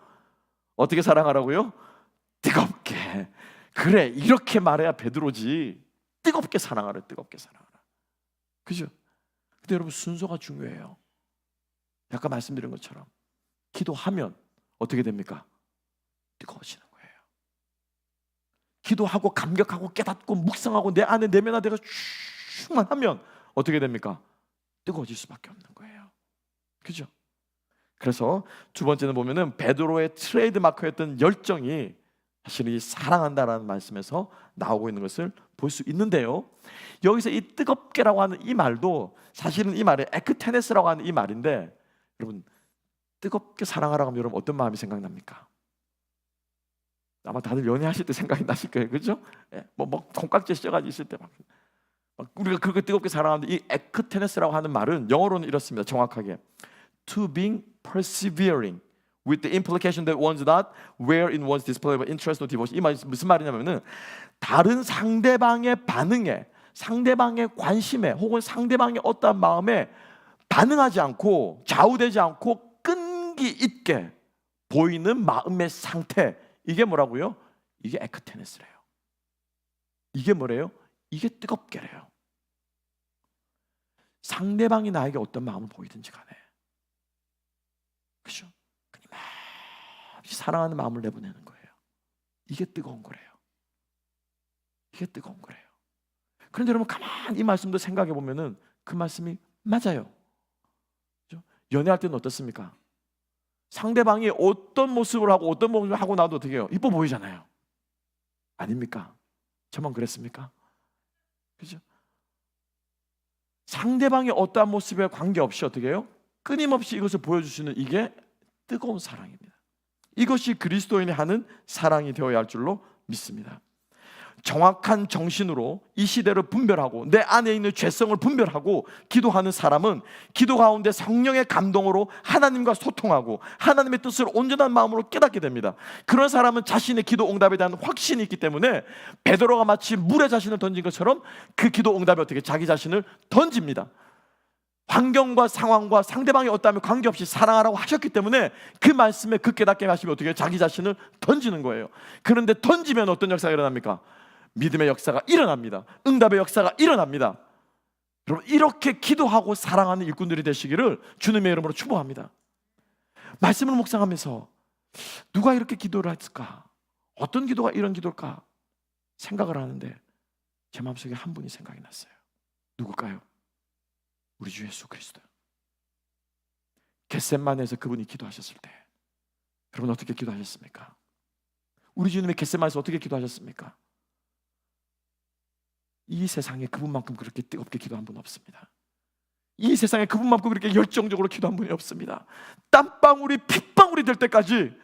A: 어떻게 사랑하라고요? 뜨겁게. 그래, 이렇게 말해야 베드로지. 뜨겁게 사랑하라, 뜨겁게 사랑하라. 그죠? 근데 여러분 순서가 중요해요. 아까 말씀드린 것처럼 기도하면 어떻게 됩니까? 뜨거워지는 거예요. 기도하고 감격하고 깨닫고 묵상하고 내 안에 내면화되고 충만하면 어떻게 됩니까? 뜨거워질 수밖에 없는 거예요. 그죠? 그래서 두 번째는 보면은 베드로의 트레이드 마크였던 열정이 사실 이 사랑한다라는 말씀에서 나오고 있는 것을 볼 수 있는데요. 여기서 이 뜨겁게라고 하는 이 말도 사실은 이 말이 에크테네스라고 하는 이 말인데, 여러분 뜨겁게 사랑하라고 하면 여러분 어떤 마음이 생각납니까? 아마 다들 연애하실 때 생각이 나실 거예요. 그죠? 뭐 콩깍지 씌어가지고 있을 때 막 우리가 그렇게 뜨겁게 사랑하는데, 이 에크테네스라고 하는 말은 영어로는 이렇습니다. 정확하게 to being persevering with the implication that one's not where in one's display of interest or devotion. 이 말이 무슨 말이냐면은 다른 상대방의 반응에, 상대방의 관심에, 혹은 상대방의 어떠한 마음에 반응하지 않고 좌우되지 않고 끈기 있게 보이는 마음의 상태, 이게 뭐라고요? 이게 에크테네스래요. 이게 뭐래요? 이게 뜨겁게래요. 상대방이 나에게 어떤 마음을 보이든지 간에, 그죠? 사랑하는 마음을 내보내는 거예요. 이게 뜨거운 거래요. 이게 뜨거운 거래요. 그런데 여러분 가만히 이 말씀도 생각해 보면은 그 말씀이 맞아요. 그렇죠? 연애할 때는 어떻습니까? 상대방이 어떤 모습을 하고 어떤 모습을 하고 나도 어떻게 해요? 이뻐 보이잖아요. 아닙니까? 저만 그랬습니까? 그죠? 상대방이 어떠한 모습에 관계없이 어떻게 해요? 끊임없이 이것을 보여주시는 이게 뜨거운 사랑입니다. 이것이 그리스도인이 하는 사랑이 되어야 할 줄로 믿습니다. 정확한 정신으로 이 시대를 분별하고 내 안에 있는 죄성을 분별하고 기도하는 사람은 기도 가운데 성령의 감동으로 하나님과 소통하고 하나님의 뜻을 온전한 마음으로 깨닫게 됩니다. 그런 사람은 자신의 기도 응답에 대한 확신이 있기 때문에 베드로가 마치 물에 자신을 던진 것처럼 그 기도 응답에 어떻게 자기 자신을 던집니다. 환경과 상황과 상대방이 어떠하면 관계없이 사랑하라고 하셨기 때문에 그 말씀에 그 깨닫게 하시면 어떻게 자기 자신을 던지는 거예요. 그런데 던지면 어떤 역사가 일어납니까? 믿음의 역사가 일어납니다. 응답의 역사가 일어납니다. 여러분, 이렇게 기도하고 사랑하는 일꾼들이 되시기를 주님의 이름으로 축복합니다. 말씀을 묵상하면서 누가 이렇게 기도를 했을까? 어떤 기도가 이런 기도일까? 생각을 하는데 제 마음속에 한 분이 생각이 났어요. 누굴까요? 우리 주 예수 그리스도. 겟세마네에서 그분이 기도하셨을 때 여러분 어떻게 기도하셨습니까? 우리 주님이 겟세마네에서 어떻게 기도하셨습니까? 이 세상에 그분만큼 그렇게 뜨겁게 기도한 분 없습니다. 이 세상에 그분만큼 그렇게 열정적으로 기도한 분이 없습니다. 땀방울이 핏방울이 될 때까지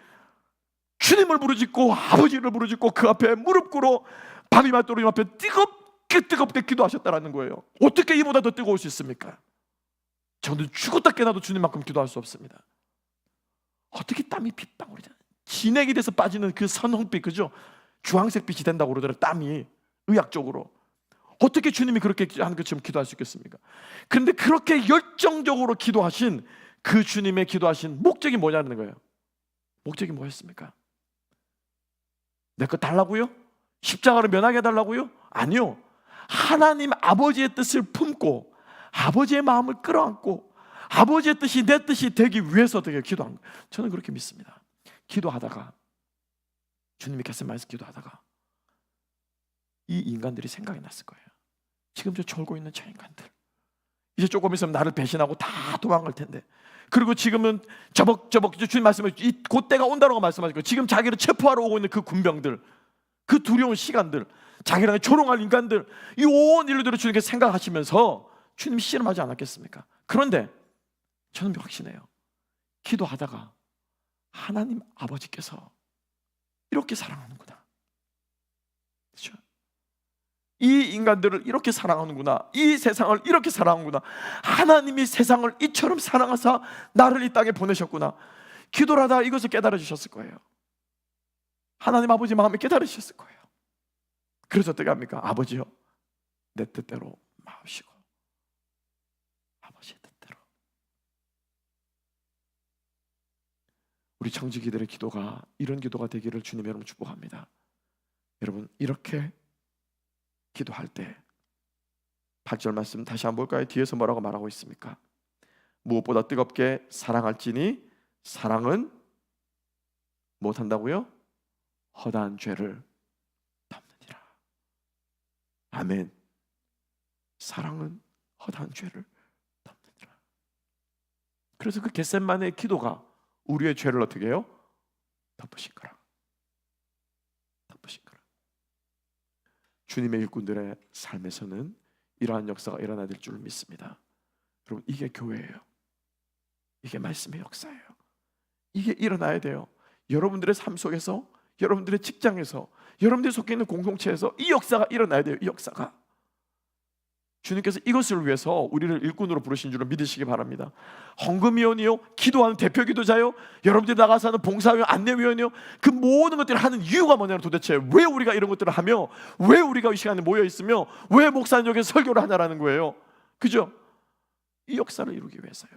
A: 주님을 부르짖고 아버지를 부르짖고 그 앞에 무릎 꿇어 밤이 맞도록 이 앞에 뜨겁게 기도하셨다라는 거예요. 어떻게 이보다 더 뜨거울 수 있습니까? 저는 죽었다 깨나도 주님만큼 기도할 수 없습니다. 어떻게 땀이 핏방울이 되나? 진액이 돼서 빠지는 그 선홍빛, 그죠? 주황색 빛이 된다고 그러더라고요. 땀이 의학적으로. 어떻게 주님이 그렇게 하는 것처럼 기도할 수 있겠습니까? 그런데 그렇게 열정적으로 기도하신 그 주님의 기도하신 목적이 뭐냐는 거예요. 목적이 뭐였습니까? 내 거 달라고요? 십자가로 면하게 해달라고요? 아니요. 하나님 아버지의 뜻을 품고 아버지의 마음을 끌어안고 아버지의 뜻이 내 뜻이 되기 위해서 되게 기도한 거예요. 저는 그렇게 믿습니다. 기도하다가 주님이 겟세마네에서 기도하다가 이 인간들이 생각이 났을 거예요. 지금 저 졸고 있는 저 인간들 이제 조금 있으면 나를 배신하고 다 도망갈 텐데, 그리고 지금은 저벅저벅 주님 말씀을 이 그때가 온다라고 말씀하실 거예요. 지금 자기를 체포하러 오고 있는 그 군병들, 그 두려운 시간들, 자기랑 조롱할 인간들, 이 온 인류들을 주님께 생각하시면서 주님이 씨름하지 않았겠습니까? 그런데 저는 확신해요. 기도하다가 하나님 아버지께서 이렇게 사랑하는구나, 그렇죠? 이 인간들을 이렇게 사랑하는구나, 이 세상을 이렇게 사랑하는구나, 하나님이 세상을 이처럼 사랑하사 나를 이 땅에 보내셨구나, 기도를 하다가 이것을 깨달아 주셨을 거예요. 하나님 아버지 마음에 깨달으셨을 거예요. 그래서 어떻게 합니까? 아버지요, 내 뜻대로 마옵시고 아버지의 뜻대로. 우리 청지기들의 기도가 이런 기도가 되기를 주님의 이름으로 축복합니다. 여러분, 이렇게 기도할 때 8절 말씀 다시 한번 볼까요? 뒤에서 뭐라고 말하고 있습니까? 무엇보다 뜨겁게 사랑할지니 사랑은 못한다고요? 허다한 죄를 덮느니라. 아멘. 사랑은 허다한 죄를 덮느니라. 그래서 그 겟세마네의 기도가 우리의 죄를 어떻게 해요? 덮으신 거라. 덮으신 거라. 주님의 일꾼들의 삶에서는 이러한 역사가 일어나야 될 줄 믿습니다. 여러분, 이게 교회예요. 이게 말씀의 역사예요. 이게 일어나야 돼요. 여러분들의 삶 속에서, 여러분들의 직장에서, 여러분들이 속해 있는 공동체에서 이 역사가 일어나야 돼요. 이 역사가. 주님께서 이것을 위해서 우리를 일꾼으로 부르신 줄을 믿으시기 바랍니다. 헌금위원이요, 기도하는 대표 기도자요, 여러분들이 나가서 하는 봉사위원, 안내위원이요, 그 모든 것들을 하는 이유가 뭐냐면 도대체 왜 우리가 이런 것들을 하며 왜 우리가 이 시간에 모여 있으며 왜 목사님 여기서 설교를 하냐라는 거예요. 그죠? 이 역사를 이루기 위해서요.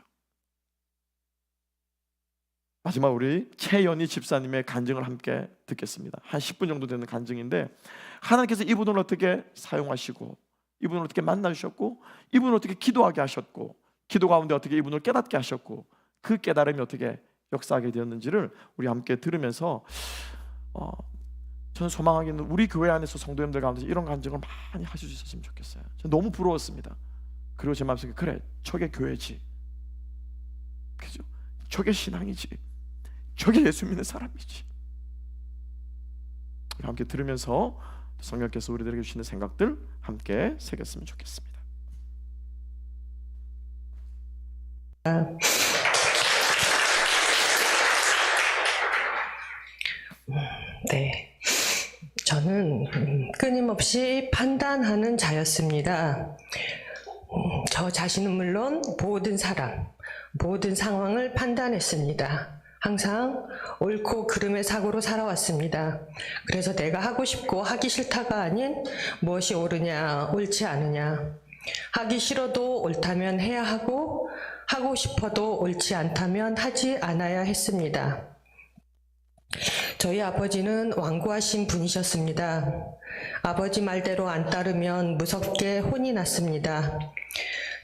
A: 마지막 우리 최연희 집사님의 간증을 함께 듣겠습니다. 한 10분 정도 되는 간증인데, 하나님께서 이분을 어떻게 사용하시고 이분을 어떻게 만나주셨고 이분을 어떻게 기도하게 하셨고 기도 가운데 어떻게 이분을 깨닫게 하셨고 그 깨달음이 어떻게 역사하게 되었는지를 우리 함께 들으면서 저는 소망하기는 우리 교회 안에서 성도님들 가운데 이런 간증을 많이 하실 수 있었으면 좋겠어요. 저는 너무 부러웠습니다. 그리고 제 마음속에 그래, 저게 교회지. 그죠? 저게 신앙이지. 저게 예수 믿는 사람이지. 함께 들으면서 성령께서 우리들에게 주시는 생각들 함께 새겼으면 좋겠습니다.
B: 네, 저는 끊임없이 판단하는 자였습니다. 저 자신은 물론 모든 사람, 모든 상황을 판단했습니다. 항상 옳고 그름의 사고로 살아왔습니다. 그래서 내가 하고 싶고 하기 싫다가 아닌 무엇이 옳으냐, 옳지 않으냐. 하기 싫어도 옳다면 해야 하고, 하고 싶어도 옳지 않다면 하지 않아야 했습니다. 저희 아버지는 완고하신 분이셨습니다. 아버지 말대로 안 따르면 무섭게 혼이 났습니다.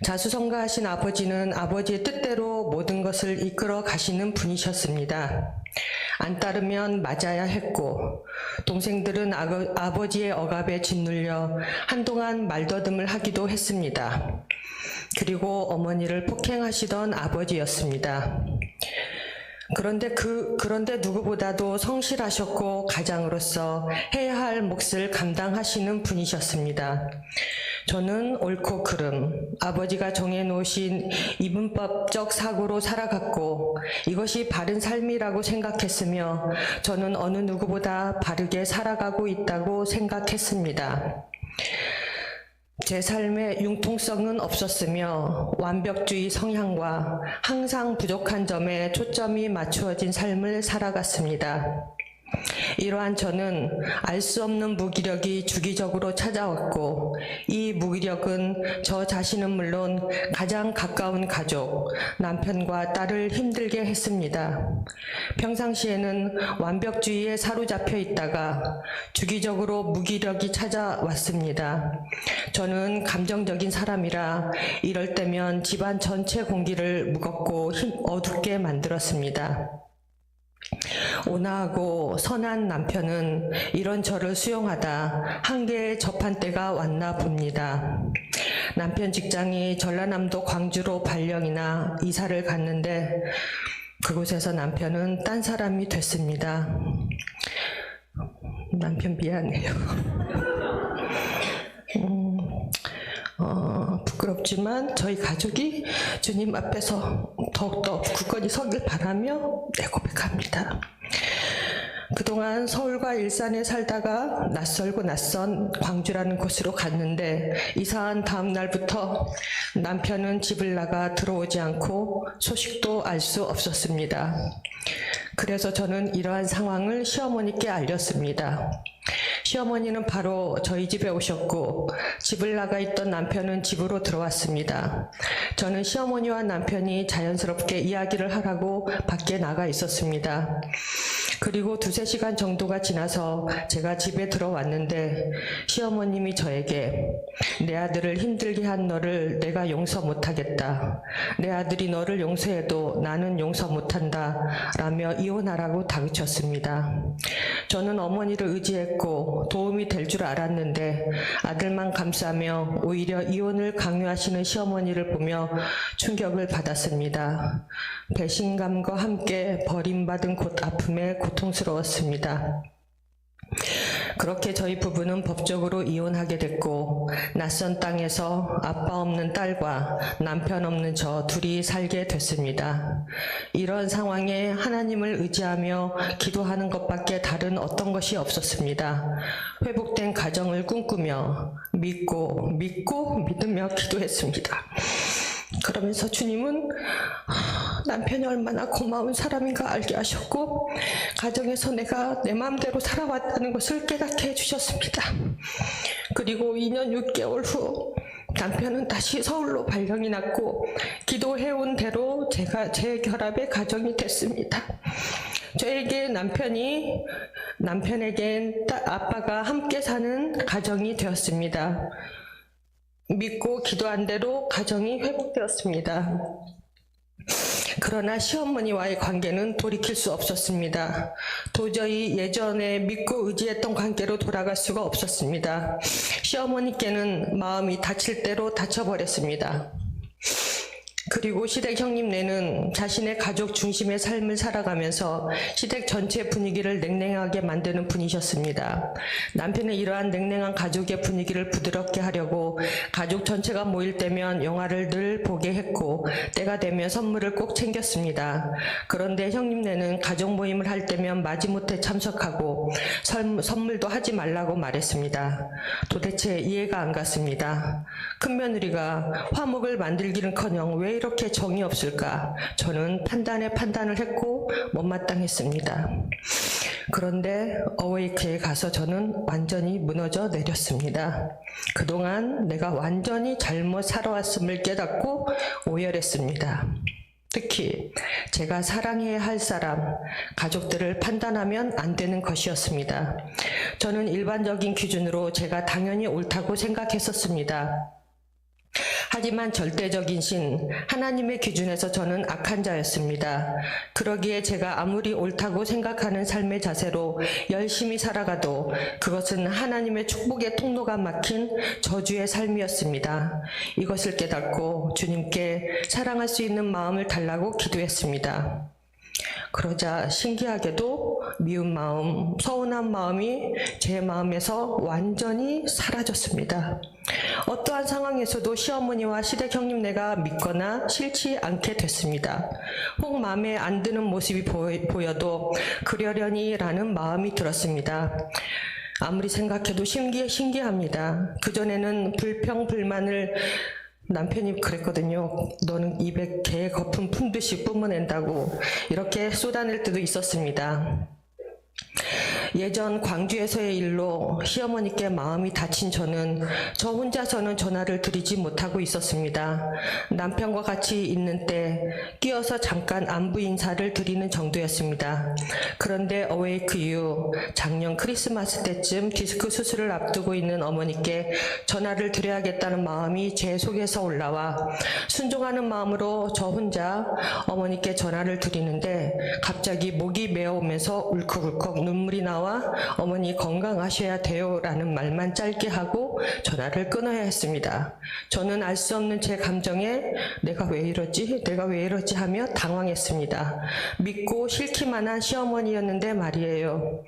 B: 자수성가하신 아버지는 아버지의 뜻대로 모든 것을 이끌어 가시는 분이셨습니다. 안 따르면 맞아야 했고, 동생들은 아버지의 억압에 짓눌려 한동안 말더듬을 하기도 했습니다. 그리고 어머니를 폭행하시던 아버지였습니다. 그런데 누구보다도 성실하셨고 가장으로서 해야 할 몫을 감당하시는 분이셨습니다. 저는 옳고 그름, 아버지가 정해놓으신 이분법적 사고로 살아갔고 이것이 바른 삶이라고 생각했으며 저는 어느 누구보다 바르게 살아가고 있다고 생각했습니다. 제 삶에 융통성은 없었으며 완벽주의 성향과 항상 부족한 점에 초점이 맞추어진 삶을 살아갔습니다. 이러한 저는 알 수 없는 무기력이 주기적으로 찾아왔고 이 무기력은 저 자신은 물론 가장 가까운 가족, 남편과 딸을 힘들게 했습니다. 평상시에는 완벽주의에 사로잡혀 있다가 주기적으로 무기력이 찾아왔습니다. 저는 감정적인 사람이라 이럴 때면 집안 전체 공기를 무겁고 어둡게 만들었습니다. 온화하고 선한 남편은 이런 저를 수용하다 한계에 접한 때가 왔나 봅니다. 남편 직장이 전라남도 광주로 발령이나 이사를 갔는데 그곳에서 남편은 딴 사람이 됐습니다. 남편 미안해요. 부끄럽지만 저희 가족이 주님 앞에서 더욱더 굳건히 서길 바라며 고백합니다. 그동안 서울과 일산에 살다가 낯설고 낯선 광주라는 곳으로 갔는데 이사한 다음 날부터 남편은 집을 나가 들어오지 않고 소식도 알 수 없었습니다. 그래서 저는 이러한 상황을 시어머니께 알렸습니다. 시어머니는 바로 저희 집에 오셨고 집을 나가 있던 남편은 집으로 들어왔습니다. 저는 시어머니와 남편이 자연스럽게 이야기를 하라고 밖에 나가 있었습니다. 그리고 2-3시간 정도가 지나서 제가 집에 들어왔는데 시어머님이 저에게 내 아들을 힘들게 한 너를 내가 용서 못하겠다. 내 아들이 너를 용서해도 나는 용서 못한다. 라며 이혼하라고 다그쳤습니다. 저는 어머니를 의지했고 도움이 될 줄 알았는데 아들만 감싸며 오히려 이혼을 강요하시는 시어머니를 보며 충격을 받았습니다. 배신감과 함께 버림받은 아픔에 고통스러웠습니다. 그렇게 저희 부부는 법적으로 이혼하게 됐고 낯선 땅에서 아빠 없는 딸과 남편 없는 저 둘이 살게 됐습니다. 이런 상황에 하나님을 의지하며 기도하는 것밖에 다른 어떤 것이 없었습니다. 회복된 가정을 꿈꾸며 믿고 믿으며 기도했습니다. 그러면서 주님은 남편이 얼마나 고마운 사람인가 알게 하셨고 가정에서 내가 내 마음대로 살아왔다는 것을 깨닫게 해주셨습니다. 그리고 2년 6개월 후 남편은 다시 서울로 발령이 났고 기도해온 대로 제 결합의 가정이 됐습니다. 저에게 남편에겐 아빠가 함께 사는 가정이 되었습니다. 믿고 기도한 대로 가정이 회복되었습니다. 그러나 시어머니와의 관계는 돌이킬 수 없었습니다. 도저히 예전에 믿고 의지했던 관계로 돌아갈 수가 없었습니다. 시어머니께는 마음이 다칠 대로 다쳐버렸습니다. 그리고 시댁 형님네는 자신의 가족 중심의 삶을 살아가면서 시댁 전체 분위기를 냉랭하게 만드는 분이셨습니다. 남편은 이러한 냉랭한 가족의 분위기를 부드럽게 하려고 가족 전체가 모일 때면 영화를 늘 보게 했고 때가 되면 선물을 꼭 챙겼습니다. 그런데 형님네는 가족 모임을 할 때면 마지못해 참석하고 선물도 하지 말라고 말했습니다. 도대체 이해가 안 갔습니다. 큰며느리가 화목을 만들기는커녕 왜 이렇게 정이 없을까? 저는 판단을 했고 못마땅했습니다. 그런데 어웨이크에 가서 저는 완전히 무너져 내렸습니다. 그동안 내가 완전히 잘못 살아왔음을 깨닫고 오열했습니다. 특히 제가 사랑해야 할 사람, 가족들을 판단하면 안 되는 것이었습니다. 저는 일반적인 기준으로 제가 당연히 옳다고 생각했었습니다. 하지만 절대적인 신, 하나님의 기준에서 저는 악한 자였습니다. 그러기에 제가 아무리 옳다고 생각하는 삶의 자세로 열심히 살아가도 그것은 하나님의 축복의 통로가 막힌 저주의 삶이었습니다. 이것을 깨닫고 주님께 사랑할 수 있는 마음을 달라고 기도했습니다. 그러자 신기하게도 미운 마음, 서운한 마음이 제 마음에서 완전히 사라졌습니다. 어떠한 상황에서도 시어머니와 시댁 형님네가 믿거나 싫지 않게 됐습니다. 혹 마음에 안 드는 모습이 보여도 그러려니라는 마음이 들었습니다. 아무리 생각해도 신기합니다. 그전에는 불평불만을 남편이 그랬거든요. 너는 입에 개 거품 품듯이 뿜어낸다고 이렇게 쏟아낼 때도 있었습니다. 예전 광주에서의 일로 시어머니께 마음이 다친 저는 저 혼자서는 전화를 드리지 못하고 있었습니다. 남편과 같이 있는 때 끼어서 잠깐 안부 인사를 드리는 정도였습니다. 그런데 어웨이크 이후 작년 크리스마스 때쯤 디스크 수술을 앞두고 있는 어머니께 전화를 드려야겠다는 마음이 제 속에서 올라와 순종하는 마음으로 저 혼자 어머니께 전화를 드리는데 갑자기 목이 메어오면서 울컥울컥 눈물이 나와 어머니 건강하셔야 돼요 라는 말만 짧게 하고 전화를 끊어야 했습니다. 저는 알 수 없는 제 감정에 내가 왜 이러지 하며 당황했습니다. 믿고 싫기만 한 시어머니였는데 말이에요.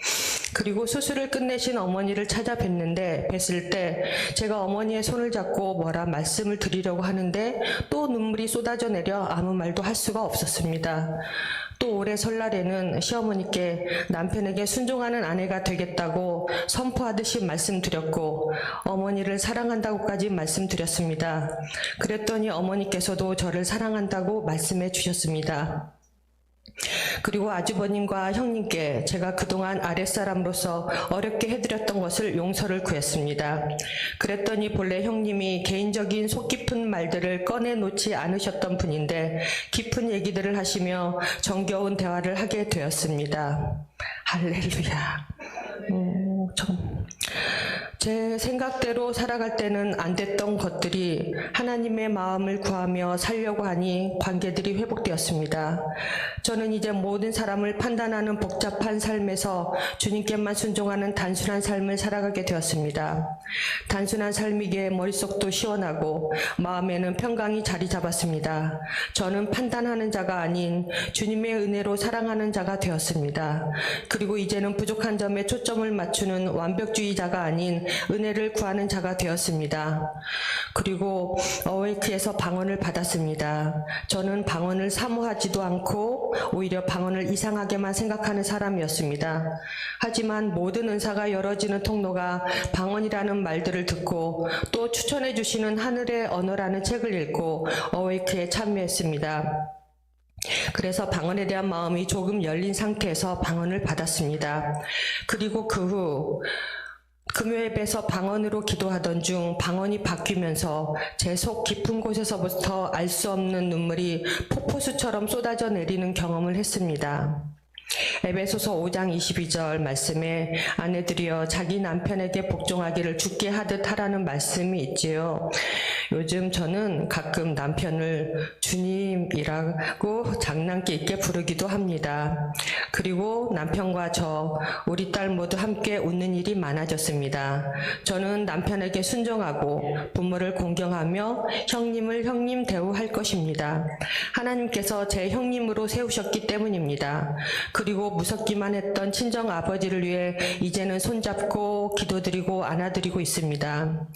B: 그리고 수술을 끝내신 어머니를 뵀을 때 제가 어머니의 손을 잡고 뭐라 말씀을 드리려고 하는데 또 눈물이 쏟아져 내려 아무 말도 할 수가 없었습니다. 또 올해 설날에는 시어머니께 남편에게 순종하는 아내가 되겠다고 선포하듯이 말씀드렸고 어머니를 사랑한다고까지 말씀드렸습니다. 그랬더니 어머니께서도 저를 사랑한다고 말씀해 주셨습니다. 그리고 아주버님과 형님께 제가 그동안 아랫사람으로서 어렵게 해드렸던 것을 용서를 구했습니다. 그랬더니 본래 형님이 개인적인 속 깊은 말들을 꺼내놓지 않으셨던 분인데 깊은 얘기들을 하시며 정겨운 대화를 하게 되었습니다. 할렐루야. 제 생각대로 살아갈 때는 안 됐던 것들이 하나님의 마음을 구하며 살려고 하니 관계들이 회복되었습니다. 저는 이제 모든 사람을 판단하는 복잡한 삶에서 주님께만 순종하는 단순한 삶을 살아가게 되었습니다. 단순한 삶이기에 머릿속도 시원하고 마음에는 평강이 자리 잡았습니다. 저는 판단하는 자가 아닌 주님의 은혜로 사랑하는 자가 되었습니다. 그리고 이제는 부족한 점에 초점을 맞추는 완벽주의자가 아닌 은혜를 구하는 자가 되었습니다. 그리고 어웨이크에서 방언을 받았습니다. 저는 방언을 사모하지도 않고 오히려 방언을 이상하게만 생각하는 사람이었습니다. 하지만 모든 은사가 열어지는 통로가 방언이라는 말들을 듣고 또 추천해 주시는 하늘의 언어라는 책을 읽고 어웨이크에 참여했습니다. 그래서 방언에 대한 마음이 조금 열린 상태에서 방언을 받았습니다. 그리고 그 후 금요예배에서 방언으로 기도하던 중 방언이 바뀌면서 제 속 깊은 곳에서부터 알 수 없는 눈물이 폭포수처럼 쏟아져 내리는 경험을 했습니다. 에베소서 5장 22절 말씀에 아내들이여 자기 남편에게 복종하기를 주께 하듯 하라는 말씀이 있지요. 요즘 저는 가끔 남편을 주님이라고 장난기 있게 부르기도 합니다. 그리고 남편과 우리 딸 모두 함께 웃는 일이 많아졌습니다. 저는 남편에게 순종하고 부모를 공경하며 형님을 형님 대우할 것입니다. 하나님께서 제 형님으로 세우셨기 때문입니다. 그리고 무섭기만 했던 친정 아버지를 위해 이제는 손잡고 기도드리고 안아드리고 있습니다.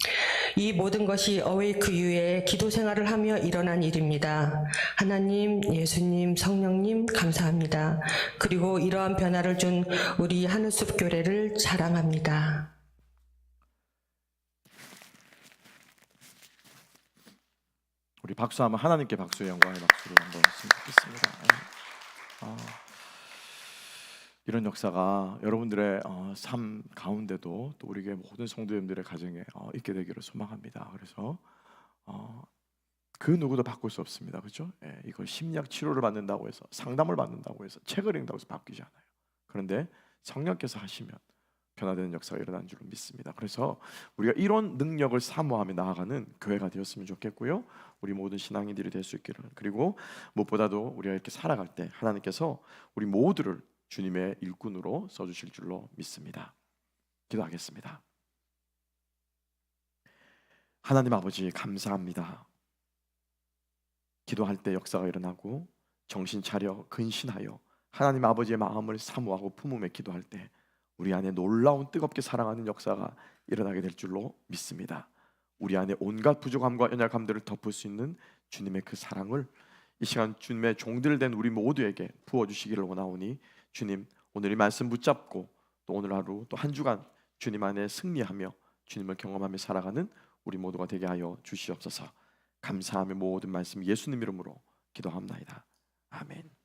B: 이 모든 것이 어웨이크 이후에 기도 생활을 하며 일어난 일입니다. 하나님, 예수님, 성령님 감사합니다. 그리고 이러한 변화를 준 우리 하늘숲 교회를 자랑합니다.
A: 우리 박수하면 하나님께 박수의 영광의 박수를 한번 했으면 좋겠습니다. 이런 역사가 여러분들의 삶 가운데도 또 우리 교회 모든 성도님들의 가정에 있게 되기를 소망합니다. 그래서 그 누구도 바꿀 수 없습니다. 그렇죠? 이걸 심리학 치료를 받는다고 해서, 상담을 받는다고 해서, 책을 읽는다고 해서 바뀌지 않아요. 그런데 성령께서 하시면 변화되는 역사가 일어나는 줄로 믿습니다. 그래서 우리가 이런 능력을 사모하며 나아가는 교회가 되었으면 좋겠고요. 우리 모든 신앙인들이 될 수 있기를. 그리고 무엇보다도 우리가 이렇게 살아갈 때 하나님께서 우리 모두를 주님의 일꾼으로 써주실 줄로 믿습니다. 기도하겠습니다. 하나님 아버지 감사합니다. 기도할 때 역사가 일어나고 정신 차려 근신하여 하나님 아버지의 마음을 사모하고 품으며 기도할 때 우리 안에 놀라운 뜨겁게 사랑하는 역사가 일어나게 될 줄로 믿습니다. 우리 안에 온갖 부족함과 연약함들을 덮을 수 있는 주님의 그 사랑을 이 시간 주님의 종들 된 우리 모두에게 부어주시기를 원하오니 주님, 오늘 이 말씀 붙잡고 또 오늘 하루 또 한 주간 주님 안에 승리하며 주님을 경험하며 살아가는 우리 모두가 되게 하여 주시옵소서. 감사하며 모든 말씀 예수님 이름으로 기도합나이다. 아멘.